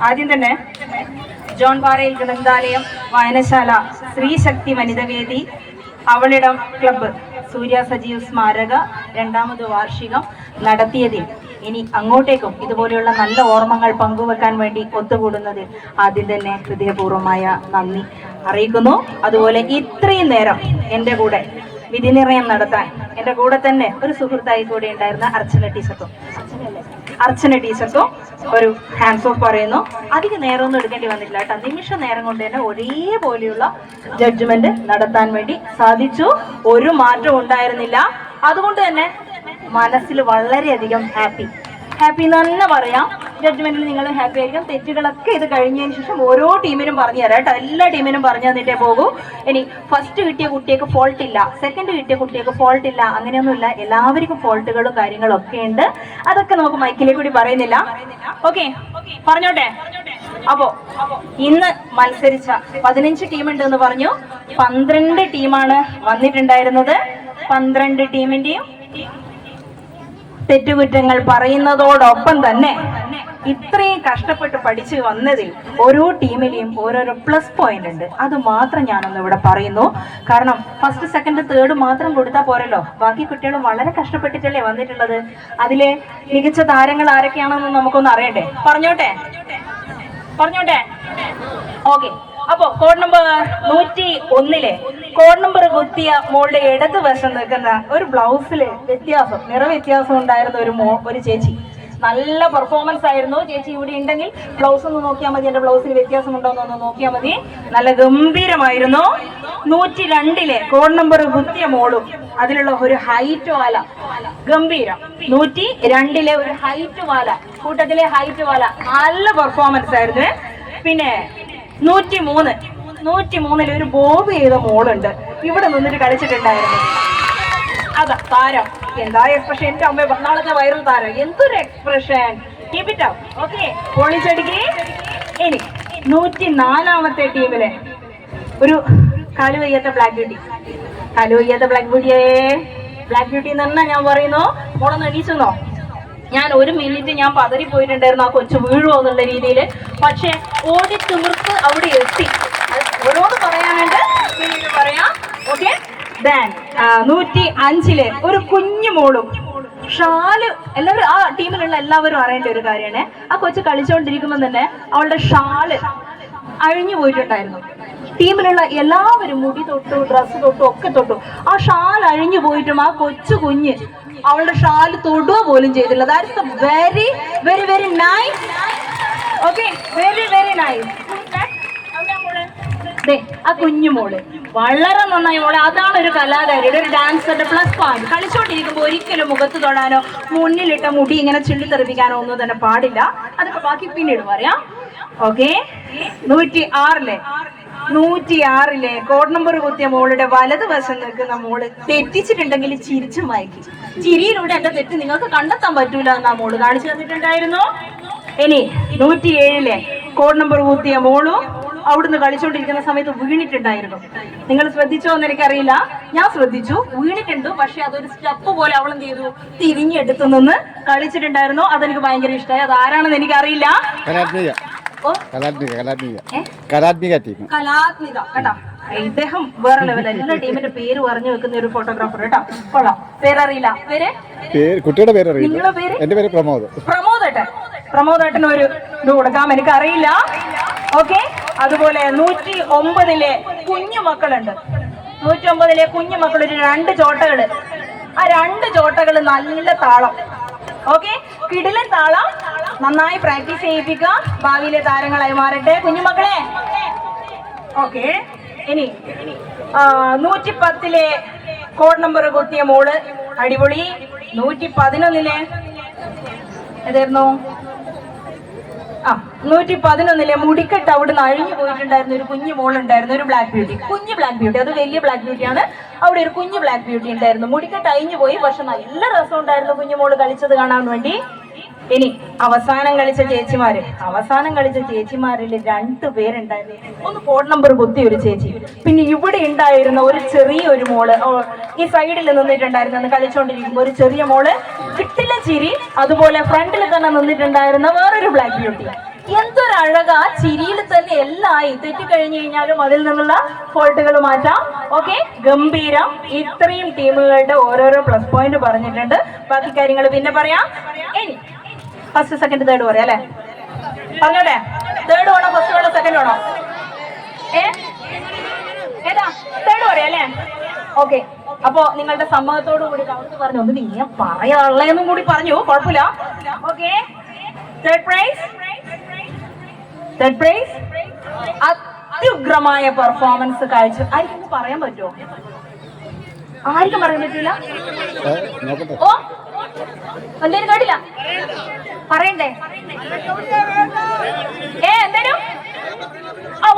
ആദ്യം തന്നെ ജോൺ പാറയിൽ ഗ്രന്ഥാലയം, വായനശാല, സ്ത്രീശക്തി വനിതവേദി, അവളിടം ക്ലബ്ബ്, സൂര്യ സജീവ് സ്മാരക 2ാമത് വാർഷികം നടത്തിയതിൽ ഇനി അങ്ങോട്ടേക്കും ഇതുപോലെയുള്ള നല്ല ഓർമ്മകൾ പങ്കുവെക്കാൻ വേണ്ടി ഒത്തുകൂടുന്നതിൽ ആദ്യം തന്നെ ഹൃദയപൂർവ്വമായ നന്ദി അറിയിക്കുന്നു. അതുപോലെ ഇത്രയും നേരം എൻ്റെ കൂടെ വിധിനിർണയം നടത്താൻ എൻ്റെ കൂടെ തന്നെ ഒരു സുഹൃത്തായി കൂടെ ഉണ്ടായിരുന്ന അർച്ചന ടീച്ചർക്കും ഒരു ഹാൻഡ്സ് ഓഫ് പറയുന്നു. അധികം നേരമൊന്നും എടുക്കേണ്ടി വന്നിട്ടില്ല കേട്ടോ. നിമിഷ നേരം കൊണ്ട് തന്നെ ഒരേപോലെയുള്ള ജഡ്ജ്മെന്റ് നടത്താൻ വേണ്ടി സാധിച്ചു. ഒരു മാറ്റവും ഉണ്ടായിരുന്നില്ല. അതുകൊണ്ട് തന്നെ മനസ്സിൽ വളരെയധികം ഹാപ്പി എന്ന് തന്നെ പറയാം. ജഡ്ജ്മെന്റിൽ നിങ്ങൾ ഹാപ്പി ആയിരിക്കും. തെറ്റുകളൊക്കെ ഇത് കഴിഞ്ഞതിന് ശേഷം ഓരോ ടീമിനും പറഞ്ഞു തരാം കേട്ടോ. എല്ലാ ടീമിനും പറഞ്ഞു തന്നിട്ടേ പോകൂ. ഇനി ഫസ്റ്റ് കിട്ടിയ കുട്ടിയൊക്കെ ഫോൾട്ട് ഇല്ല, സെക്കൻഡ് കിട്ടിയ കുട്ടിയൊക്കെ ഫോൾട്ട് ഇല്ല, അങ്ങനെയൊന്നുമില്ല. എല്ലാവർക്കും ഫോൾട്ടുകളും കാര്യങ്ങളും ഒക്കെ ഉണ്ട്. അതൊക്കെ നമുക്ക് മൈക്കിലേക്ക് കൂടി പറയുന്നില്ല. ഓക്കെ, പറഞ്ഞോട്ടെ. അപ്പോ ഇന്ന് മത്സരിച്ച 15 ടീമുണ്ട് എന്ന് പറഞ്ഞു. 12 ടീമാണ് വന്നിട്ടുണ്ടായിരുന്നത്. 12 ടീമിന്റെയും തെറ്റുകുറ്റങ്ങൾ പറയുന്നതോടൊപ്പം തന്നെ ഇത്രയും കഷ്ടപ്പെട്ട് പഠിച്ചു വന്നതിൽ ഓരോ ടീമിലെയും ഓരോരോ പ്ലസ് പോയിന്റ് ഉണ്ട്. അത് മാത്രം ഞാനൊന്ന് ഇവിടെ പറയുന്നു. കാരണം ഫസ്റ്റ് സെക്കൻഡ് തേർഡ് മാത്രം കൊടുത്താൽ പോരല്ലോ. ബാക്കി കുട്ടികളും വളരെ കഷ്ടപ്പെട്ടിട്ടല്ലേ വന്നിട്ടുള്ളത്. അതിലെ മികച്ച താരങ്ങൾ ആരൊക്കെയാണെന്ന് നമുക്കൊന്ന് അറിയണ്ടേ? പറഞ്ഞോട്ടെ. ഓക്കെ, അപ്പോ കോഡ് നമ്പർ 101 കോഡ് നമ്പർ കുത്തിയ മോളുടെ ഇടത് വശം നിൽക്കുന്ന ഒരു ബ്ലൗസില് നിറവ്യത്യാസം ഉണ്ടായിരുന്ന ഒരു ചേച്ചി. നല്ല പെർഫോമൻസ് ആയിരുന്നു. ചേച്ചി ഇവിടെ ഉണ്ടെങ്കിൽ ബ്ലൗസ് ഒന്ന് നോക്കിയാൽ മതി. എന്റെ ബ്ലൗസിന് വ്യത്യാസം ഉണ്ടോ എന്നൊന്ന് നോക്കിയാൽ മതി. നല്ല ഗംഭീരമായിരുന്നു. 102 കോഡ് നമ്പർ കുത്തിയ മോളും അതിലുള്ള ഒരു ഹൈറ്റ് വാല ഗംഭീരം. 102 ഒരു ഹൈറ്റ് വാല, കൂട്ടത്തിലെ ഹൈറ്റ് വാല നല്ല പെർഫോമൻസ് ആയിരുന്നു. പിന്നെ 103 ഒരു ബോബ് ചെയ്ത മോളുണ്ട്. ഇവിടെ നിന്നിട്ട് കളിച്ചിട്ടുണ്ടായിരുന്നു. അതാ താരം. എന്താ എക്സ്പ്രഷൻ! എന്റെ അമ്മ നാളത്തെ വൈറൽ താരം. എന്തൊരു expression! Keep it up. Okay, പൊളിച്ചടുക്കി. ഇനി 104 ടീമിലെ ഒരു കാലുവയ്യാത്ത ബ്ലാക്ക് ബ്യൂട്ടി. ബ്ലാക്ക് ബ്യൂട്ടി എന്ന് തന്നെ ഞാൻ പറയുന്നു. മോളൊന്ന് എണീച്ചെന്നോ? ഞാൻ 1 മിനിറ്റ് ഞാൻ പതറിപ്പോയിട്ടുണ്ടായിരുന്നു, ആ കൊച്ചു വീഴുമോ എന്നുള്ള രീതിയിൽ. പക്ഷെ ഓടി തീർത്ത് അവിടെ എത്തി. ഓരോന്ന് പറയാനുണ്ട്, പിന്നീട് പറയാം. ഓക്കെ, 105 ഒരു കുഞ്ഞു മോളും ഷാല്. എല്ലാവരും ആ ടീമിലുള്ള എല്ലാവരും അറിയേണ്ട ഒരു കാര്യമാണ്, ആ കൊച്ചു കളിച്ചുകൊണ്ടിരിക്കുമ്പോൾ തന്നെ അവളുടെ ഷാല് അഴിഞ്ഞു പോയിട്ടുണ്ടായിരുന്നു. ടീമിലുള്ള എല്ലാവരും മുടി തൊട്ടു, ഡ്രസ്സ് തൊട്ടു, ഒക്കെ തൊട്ടു. ആ ഷാൽ അഴിഞ്ഞു പോയിട്ടും ആ കൊച്ചു കുഞ്ഞ് അവളുടെ ഷാല് തൊടുക പോലും ചെയ്തില്ല. That's very very very nice. Okay, very very nice. ആ കുഞ്ഞുമോള് വളരെ നന്നായി മോളെ. അതാണ് ഒരു കലാകാരിയുടെ ഒരു ഡാൻസറിന്റെ പ്ലസ് പോയിന്റ്. കളിച്ചോണ്ടിരിക്കുമ്പോൾ ഒരിക്കലും മുഖത്ത് തൊടാനോ മുന്നിലിട്ട മുടി ഇങ്ങനെ ചുള്ളിത്തെറിപ്പിക്കാനോ ഒന്നും തന്നെ പാടില്ല. അതൊക്കെ ബാക്കി പിന്നീട് പറയാം. ഓക്കെ, 106 കോഡ് നമ്പർ കുത്തിയ മോളുടെ വലതുവശം നിൽക്കുന്ന മോള് തെറ്റിച്ചിട്ടുണ്ടെങ്കിൽ ചിരിച്ചു മയക്കി. ചിരിയിലൂടെ എന്റെ തെറ്റ് നിങ്ങൾക്ക് കണ്ടെത്താൻ പറ്റൂല എന്നാ മോള് കാണിച്ചു തന്നിട്ടുണ്ടായിരുന്നു. ഇനി 107 കോഡ് നമ്പർ കുത്തിയ മോളും അവിടുന്ന് കളിച്ചോണ്ടിരിക്കുന്ന സമയത്ത് വീണിട്ടുണ്ടായിരുന്നു. നിങ്ങൾ ശ്രദ്ധിച്ചോ എന്ന് എനിക്കറിയില്ല. ഞാൻ ശ്രദ്ധിച്ചു, വീണിട്ടുണ്ട്. പക്ഷെ അതൊരു സ്റ്റെപ്പ് പോലെ അവൾ എന്ത് ചെയ്തു, തിരിഞ്ഞെടുത്തു നിന്ന് കളിച്ചിട്ടുണ്ടായിരുന്നു. അതെനിക്ക് ഭയങ്കര ഇഷ്ടമായി. അത് ആരാണെന്ന് എനിക്കറിയില്ല. കലാത്മിക കേട്ടോ. ഇദ്ദേഹം വേറെ ലെവൽ. എല്ലാ ടീമിന്റെ പേര് പറഞ്ഞു വെക്കുന്ന ഒരു ഫോട്ടോഗ്രാഫർ കേട്ടോ. കൊള്ളാം. പേരറിയില്ല. കുട്ടിയുടെ പേര് നിങ്ങളുടെ പേര്? എന്റെ പേര് പ്രമോദേട്ടൻ ഒരു ഇത് കൊടുക്കാം, എനിക്കറിയില്ല. ഓക്കെ, അതുപോലെ 109 കുഞ്ഞുമക്കളുണ്ട്. 109 കുഞ്ഞുമക്കൾ ഒരു 2 ചോട്ടകള്. ആ 2 ചോട്ടകള് നല്ല താളം. ഓക്കെ, കിടിലൻ താളം. നന്നായി പ്രാക്ടീസ് ചെയ്യിപ്പിക്കുക. ഭാവിയിലെ താരങ്ങളായി മാറട്ടെ കുഞ്ഞുമക്കളെ. ഓക്കെ, ഇനി 110 കോഡ് നമ്പർ കുത്തിയ മോള് അടിപൊളി. 111 ഏതായിരുന്നു? 111 മുടിക്കെട്ട് അവിടുന്ന് അഴിഞ്ഞു പോയിട്ടുണ്ടായിരുന്ന ഒരു കുഞ്ഞു മോളുണ്ടായിരുന്നു. ഒരു ബ്ലാക്ക് ബ്യൂട്ടി, കുഞ്ഞു ബ്ലാക്ക് ബ്യൂട്ടി. അത് വലിയ ബ്ലാക്ക് ബ്യൂട്ടിയാണ്. അവിടെ ഒരു കുഞ്ഞു ബ്ലാക്ക് ബ്യൂട്ടി ഉണ്ടായിരുന്നു. മുടിക്കെട്ട് അഴിഞ്ഞു പോയി. പക്ഷെ നല്ല രസം ഉണ്ടായിരുന്നു കുഞ്ഞു മോള് കളിച്ചത് കാണാൻ വേണ്ടി. ഇനി അവസാനം കളിച്ച ചേച്ചിമാരിൽ 2 പേരുണ്ടായിരുന്നു. ഒന്ന് കോഡ് നമ്പർ കുത്തി ഒരു ചേച്ചി, പിന്നെ ഇവിടെ ഉണ്ടായിരുന്ന ഒരു ചെറിയൊരു മോള്, ഈ സൈഡിൽ നിന്നിട്ടുണ്ടായിരുന്നു കളിച്ചോണ്ടിരിക്കുമ്പോ ഒരു ചെറിയ മോള്. കിട്ടില്ല ചിരി. അതുപോലെ ഫ്രണ്ടിൽ തന്നെ നിന്നിട്ടുണ്ടായിരുന്ന വേറൊരു ബ്ലാക്ക് ബ്യൂട്ടി. എന്തൊരഴകാ ചിരിയിൽ തന്നെ എല്ലാം ആയി. തെറ്റിക്കഴിഞ്ഞു കഴിഞ്ഞാലും അതിൽ നിന്നുള്ള ഫോൾട്ടുകൾ മാറ്റാം. ഓക്കെ, ഗംഭീരം. ഇത്രയും ടീമുകളുടെ ഓരോരോ പ്ലസ് പോയിന്റ് പറഞ്ഞിട്ടുണ്ട്. ബാക്കി കാര്യങ്ങൾ പിന്നെ പറയാം. ഇനി ഫസ്റ്റ് സെക്കൻഡ് തേർഡ് പറയാം അല്ലെ? പറഞ്ഞോട്ടെ, തേർഡ് വേണോ ഫസ്റ്റ് വേണോ സെക്കൻഡ് വേണോ? ഏതാ തേർഡ് പറയാം അല്ലേ? ഓക്കെ, അപ്പോ നിങ്ങളുടെ സമ്മതത്തോടു കൂടി കൗൺസിൽ പറഞ്ഞു ഒന്ന് നീ പറയാനുള്ളതെന്നും കൂടി പറഞ്ഞു, കുഴപ്പമില്ല. ഓക്കെ, തേർഡ് പ്രൈസ് അത്യുഗ്രമായ പെർഫോമൻസ് കാഴ്ച. ആർക്കും പറയാൻ പറ്റുമോ? ആർക്കും പറയാൻ പറ്റില്ല. ഓ, എന്തേലും കേട്ടില്ല, പറയണ്ടേ? എന്തേലും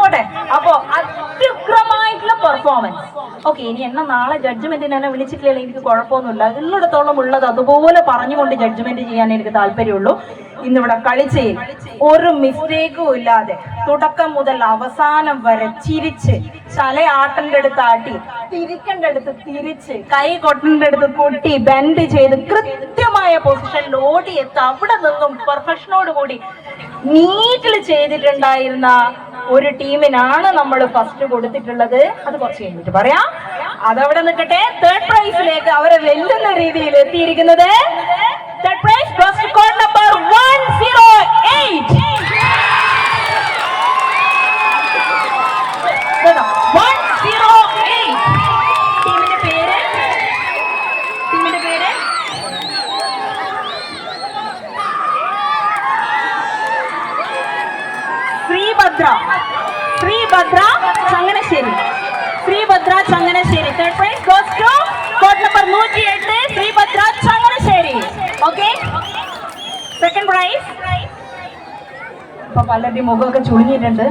പോട്ടെ. അപ്പോ അത്യുഗ്രമായിട്ടുള്ള പെർഫോമൻസ്. ഓക്കെ, ഇനി എന്നെ നാളെ ജഡ്ജ്മെന്റിന് എന്നെ വിളിച്ചിട്ടില്ല, എനിക്ക് കുഴപ്പമൊന്നുമില്ല. ഉള്ളിടത്തോളം ഉള്ളത് അതുപോലെ പറഞ്ഞുകൊണ്ട് ജഡ്ജ്മെന്റ് ചെയ്യാൻ എനിക്ക് താല്പര്യമുള്ളൂ. ഇന്നിവിടെ കളിച്ചയിൽ ഒരു മിസ്റ്റേക്കും ഇല്ലാതെ തുടക്കം മുതൽ അവസാനം വരെ ചിരിച്ച്, തലയാട്ടന്റെ അടുത്ത് ആട്ടി, തിരിക്കേണ്ട അടുത്ത് തിരിച്ച്, കൈ കൊട്ടേണ്ട അടുത്ത് കൊട്ടി, ബെൻഡ് ചെയ്ത് കൃത്യമായ പൊസിഷനിൽ ഓടിയെത്ത് അവിടെ നിന്നും പെർഫെക്ഷനോടുകൂടി നീറ്റിൽ ചെയ്തിട്ടുണ്ടായിരുന്ന ഒരു ടീമിനാണ് നമ്മൾ ഫസ്റ്റ് കൊടുത്തിട്ടുള്ളത്. അത് കുറച്ച് കഴിഞ്ഞിട്ട് പറയാം, അതവിടെ നിൽക്കട്ടെ. തേർഡ് പ്രൈസിലേക്ക് അവരെ വെല്ലുന്ന രീതിയിൽ എത്തിയിരിക്കുന്നത് third prize first code number 108. ടീമിന്റെ പേര് Sreebhadra Changanassery. Third prize goes to code number 108 Sreebhadra Changanassery. Okay, second prize. ഇപ്പൊ പലരുടെയും മുഖമൊക്കെ ചുളിഞ്ഞിട്ടുണ്ട്,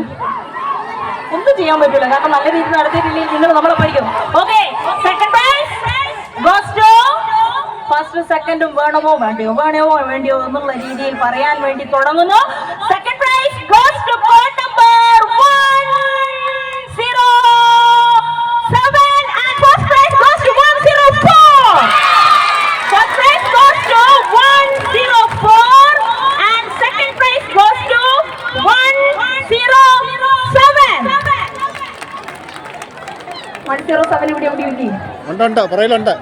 ഒന്നും ചെയ്യാൻ പറ്റില്ല, കാരണം നല്ല രീതിയിൽ നടത്തിയിട്ടില്ലെങ്കിൽ നിങ്ങൾ നമ്മളെ പഠിക്കും. Okay, second prize goes to first സെക്കൻഡും വേണമോ എന്നുള്ള രീതിയിൽ പറയാൻ വേണ്ടി തുടങ്ങുന്നു. Second prize goes to code number 107 and first prize goes to 104. First prize goes to 104 and second prize goes to 107. 107 ഇവിടെ കിട്ടി. ഉണ്ട് പറയലുണ്ട്.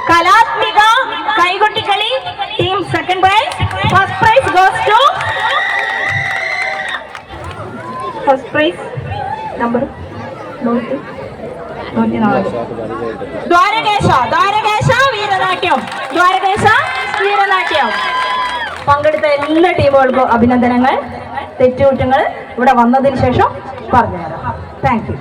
Kalatmika Kaikottikali team second prize. First prize goes to first prize number 104 Dwarakesha Veeranatyam. പങ്കെടുത്ത എല്ലാ ടീമുകൾക്കും അഭിനന്ദനങ്ങൾ. തെറ്റുകുറ്റങ്ങൾ ഇവിടെ വന്നതിന് ശേഷം പറഞ്ഞു തരാം. Thank you.